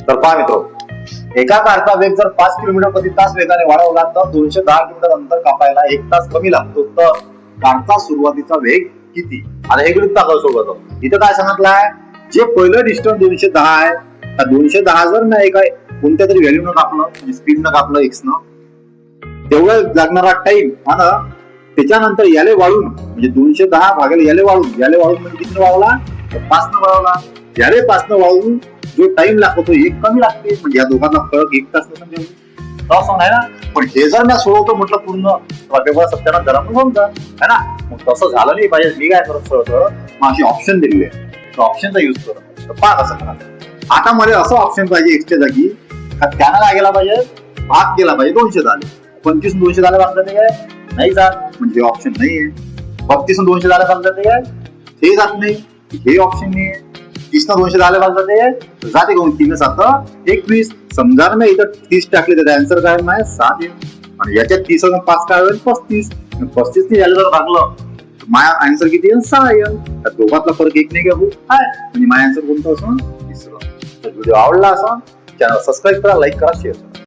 तर पहा मित्र, एका कारचा वेग जर 5 किलोमीटर प्रति तास वेगाने वाढवला तर 210 किलोमीटर अंतर कापायला 1 तास कमी लागतो. तर कारचा सुरुवातीचा वेग किती? आता हे गणित दाखव सोबत. इथं काय सांगितलंय, जे पहिलं डिस्टन्स 210 आहे, त्या 210 जर नाही काय कोणत्या तरी व्हॅल्यू न कापलं, म्हणजे स्पीड न कापलं एक्स न, तेवढं लागणारा टाइम आणि त्याच्यानंतर याले वाढून, म्हणजे 210 भागायला याले वाढून म्हणजे किती वाढवला, 5 न वाढवला. याले 5 न वाढवून जो टाइम लागतो तो 1 कमी लागते, म्हणजे या दोघांना फरक 1 तास नसेल आहे ना. पण हे जर मी सोडवतो म्हटलं पूर्ण पेपर सत्यानं जरा समजा है ना, मग तसं झालं नाही पाहिजे. मी काय करत सरळ मग अशी ऑप्शन दिलेली आहे, तर ऑप्शनचा युज करत. तर पहा कसं करा. आता मला असं ऑप्शन पाहिजे एक्सच्या जागी, त्यानं काय केला पाहिजे, भाग केला पाहिजे 200 झाले. 25 200 झाले भाग जाते काय, नाही जात, म्हणजे ऑप्शन नाहीये. 32 200 झाले भाग जाते काय, हे जात नाही, हे ऑप्शन नाहीये. 30 200 झाले भाग जाते कोण, 3 7 21. समजा मी इथं 30 टाकले तर आन्सर काय आहे 7 येईल, आणि याच्यात 30 आणि 5 काय होईल 35. 35 ने याला जर भागलं तर माझा आन्सर किती येईल 6 येईल. तर दोघातला फरक 1 नाही घेऊ आहे, म्हणजे माझा आन्सर कोणतं असं 3. तर व्हिडिओ आवडला असा चॅनल सबस्क्राईब करा, लाईक करा, शेअर करा.